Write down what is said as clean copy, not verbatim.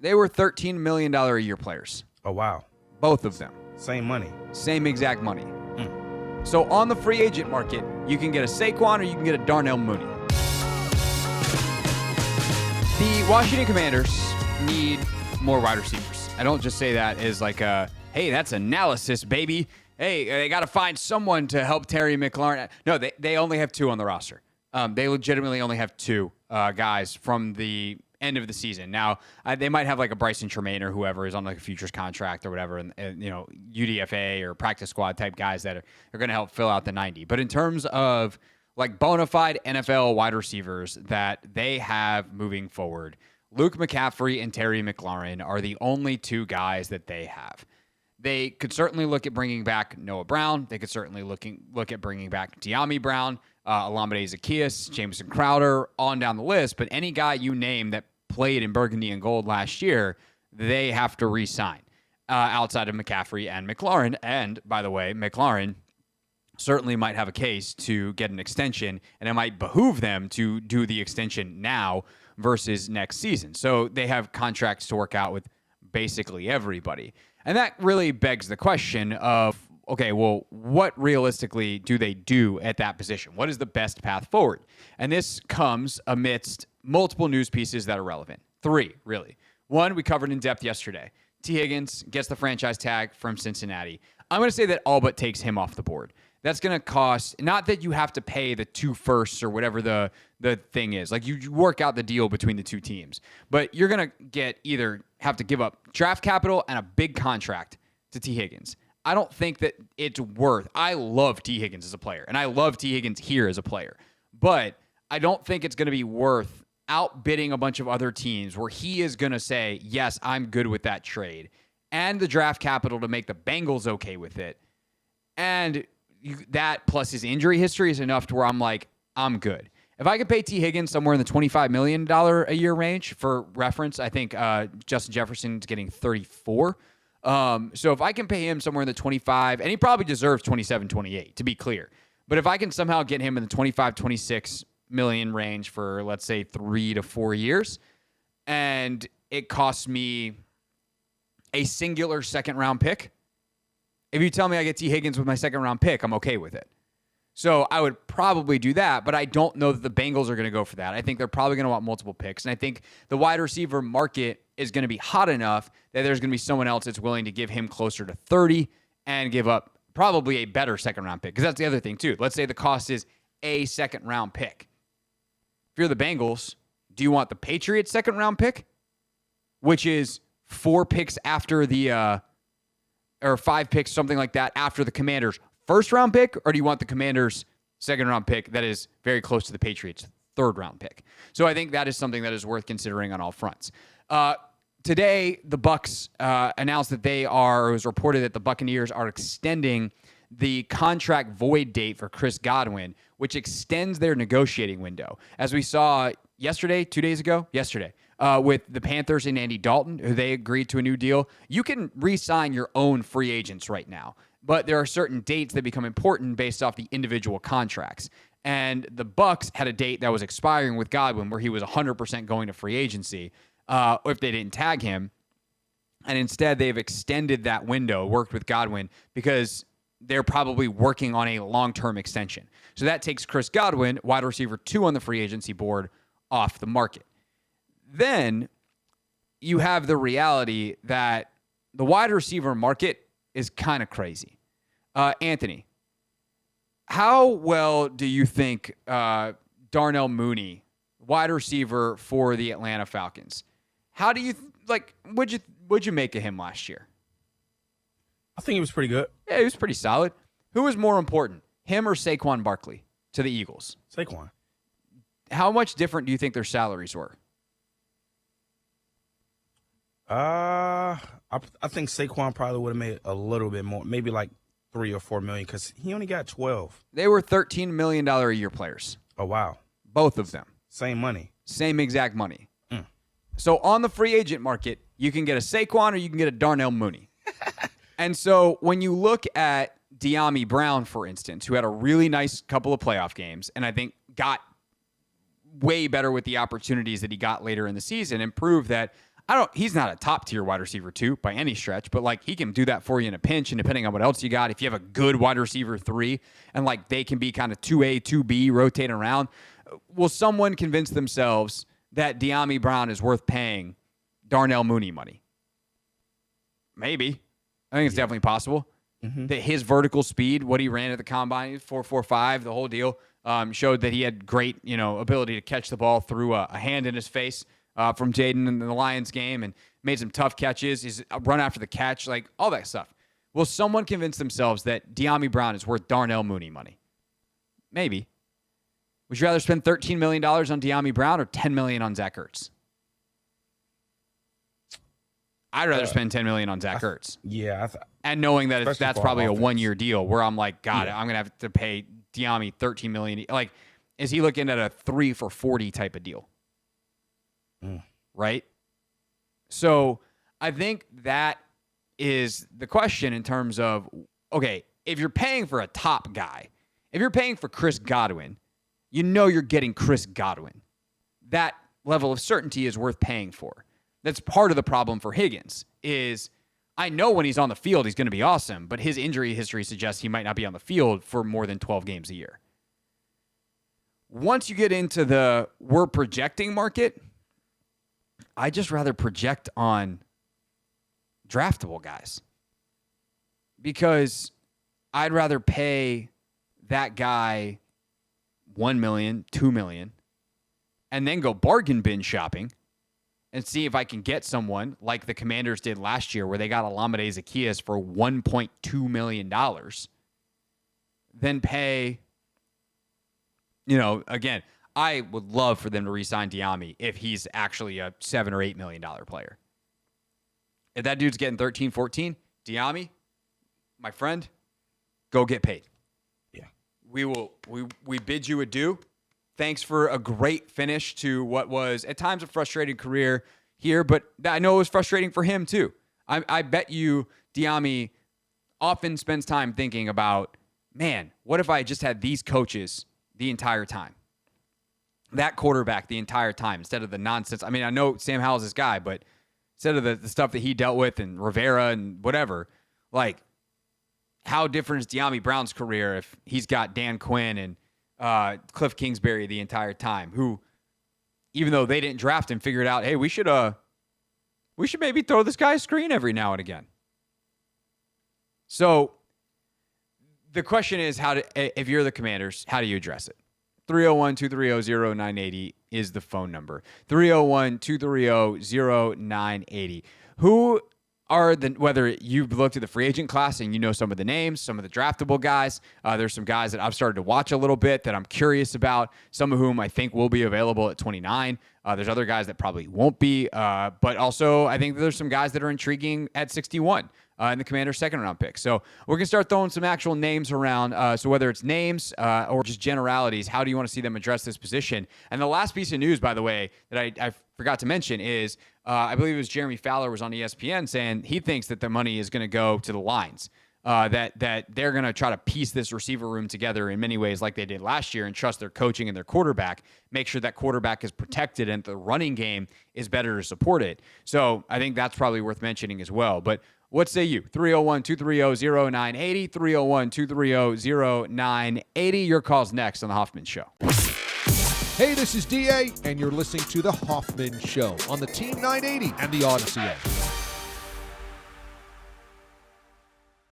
They were $13 million a year players. Oh, wow. Both of them. Same money. Same exact money. So on the free agent market, you can get a Saquon or you can get a Darnell Mooney. The Washington Commanders need more wide receivers. I don't just say that as like a, hey, that's analysis, baby. Hey, they got to find someone to help Terry McLaurin. No, they only have 2 on the roster. They legitimately only have 2 guys from the end of the season. Now, they might have like a Bryson Tremaine or whoever is on like a futures contract or whatever, and UDFA or practice squad type guys that are going to help fill out the 90. But in terms of like bona fide NFL wide receivers that they have moving forward, Luke McCaffrey and Terry McLaurin are the only 2 guys that they have. They could certainly look at bringing back Noah Brown. They could certainly look at bringing back De'Ami Brown, Olamide Zaccheaus, Jameson Crowder, on down the list. But any guy you name that played in burgundy and gold last year, they have to re-sign outside of McCaffrey and McLaurin. And, by the way, McLaurin certainly might have a case to get an extension, and it might behoove them to do the extension now versus next season. So they have contracts to work out with basically everybody. And that really begs the question of, okay, well, what realistically do they do at that position? What is the best path forward? And this comes amidst multiple news pieces that are relevant. 3, really. 1, we covered in depth yesterday. T. Higgins gets the franchise tag from Cincinnati. I'm going to say that all but takes him off the board. That's going to cost, not that you have to pay the 2 firsts or whatever the thing is. Like, you work out the deal between the 2 teams. But you're going to either have to give up draft capital and a big contract to T. Higgins. I don't think that it's worth. I love T. Higgins as a player, and I love T. Higgins here as a player. But I don't think it's going to be worth outbidding a bunch of other teams where he is going to say, yes, I'm good with that trade, and the draft capital to make the Bengals okay with it. And that plus his injury history is enough to where I'm like, I'm good. If I could pay T. Higgins somewhere in the $25 million a year range, for reference, I think Justin Jefferson's getting 34. So if I can pay him somewhere in the 25, and he probably deserves 27, 28, to be clear. But if I can somehow get him in the 25, 26 million range for, let's say, 3 to 4 years, and it costs me a singular second-round pick, if you tell me I get T. Higgins with my second-round pick, I'm okay with it. So I would probably do that, but I don't know that the Bengals are going to go for that. I think they're probably going to want multiple picks, and I think the wide receiver market is going to be hot enough that there's going to be someone else that's willing to give him closer to 30 and give up probably a better second-round pick, because that's the other thing, too. Let's say the cost is a second-round pick. If you're the Bengals, do you want the Patriots' second-round pick, which is 4 picks after the or 5 picks, something like that, after the Commanders' first-round pick, or do you want the Commanders' second-round pick that is very close to the Patriots' third-round pick? So I think that is something that is worth considering on all fronts. Today, the Bucs announced that it was reported that the Buccaneers are extending the contract void date for Chris Godwin, which extends their negotiating window. As we saw yesterday, 2 days ago, with the Panthers and Andy Dalton, who they agreed to a new deal. You can re-sign your own free agents right now, but there are certain dates that become important based off the individual contracts. And the Bucs had a date that was expiring with Godwin where he was 100% going to free agency if they didn't tag him. And instead, they've extended that window, worked with Godwin, because they're probably working on a long-term extension. So that takes Chris Godwin, wide receiver 2 on the free agency board, off the market. Then you have the reality that the wide receiver market is kind of crazy. Anthony, how well do you think Darnell Mooney, wide receiver for the Atlanta Falcons, how do you what'd you make of him last year? I think he was pretty good. Yeah, he was pretty solid. Who was more important, him or Saquon Barkley to the Eagles? Saquon. How much different do you think their salaries were? I think Saquon probably would have made a little bit more, maybe like 3 or 4 million, because he only got 12. They were $13 million a year players. Oh, wow. Both of them. Same money. Same exact money. So on the free agent market, you can get a Saquon or you can get a Darnell Mooney. And so when you look at De'Ami Brown, for instance, who had a really nice couple of playoff games, and I think got way better with the opportunities that he got later in the season, and proved that He's not a top tier wide receiver 2 by any stretch, but like he can do that for you in a pinch. And depending on what else you got, if you have a good wide receiver 3 and like they can be kind of 2A, 2B rotating around, will someone convince themselves that De'Ami Brown is worth paying Darnell Mooney money? Maybe. I think it's definitely possible. That his vertical speed, what he ran at the combine, 4.45, the whole deal, showed that he had great, ability to catch the ball through a hand in his face from Jaden in the Lions game, and made some tough catches. His run after the catch, like all that stuff. Will someone convince themselves that De'Ami Brown is worth Darnell Mooney money? Maybe. Would you rather spend $13 million on De'Ami Brown or $10 million on Zach Ertz? I'd rather spend $10 million on Zach Ertz. Yeah. And knowing that that's probably a one-year deal where I'm like, God, I'm going to have to pay De'Ami $13 million. Like, is he looking at a 3 for $40 type of deal? Right? So I think that is the question in terms of, okay, if you're paying for a top guy, if you're paying for Chris Godwin, you're getting Chris Godwin. That level of certainty is worth paying for. That's part of the problem for Higgins is I know when he's on the field, he's going to be awesome, but his injury history suggests he might not be on the field for more than 12 games a year. Once you get into the we're projecting market, I just rather project on draftable guys because I'd rather pay that guy $1 million, $2 million, and then go bargain bin shopping and see if I can get someone like the Commanders did last year where they got Olamide Zaccheaus for $1.2 million, then pay, again, I would love for them to re-sign De'Ami if he's actually a $7 or $8 million player. If that dude's getting 13, 14, De'Ami, my friend, go get paid. Yeah. We bid you adieu. Thanks for a great finish to what was at times a frustrating career here, but I know it was frustrating for him too. I bet you De'Ami often spends time thinking about, man, what if I just had these coaches the entire time? That quarterback the entire time instead of the nonsense. I mean, I know Sam Howell's this guy, but instead of the stuff that he dealt with and Rivera and whatever, like how different is De'Ami Brown's career if he's got Dan Quinn and Cliff Kingsbury the entire time, who, even though they didn't draft him, figured out, hey, we should maybe throw this guy a screen every now and again. So the question is, if you're the Commanders, how do you address it? 301-230-0980 is the phone number. 301-230-0980. Who are whether you've looked at the free agent class and some of the names, some of the draftable guys. There's some guys that I've started to watch a little bit that I'm curious about, some of whom I think will be available at 29. There's other guys that probably won't be, but also I think there's some guys that are intriguing at 61 in the Commanders' second-round pick. So we're going to start throwing some actual names around. So whether it's names or just generalities, how do you want to see them address this position? And the last piece of news, by the way, that I forgot to mention is I believe it was Jeremy Fowler was on ESPN saying he thinks that the money is going to go to the Lions, that they're going to try to piece this receiver room together in many ways like they did last year and trust their coaching and their quarterback, make sure that quarterback is protected and the running game is better to support it. So I think that's probably worth mentioning as well. But what say you? 301-230-0980, 301-230-0980. Your call's next on The Hoffman Show. Hey, this is DA, and you're listening to The Hoffman Show on the Team 980 and the Odyssey app.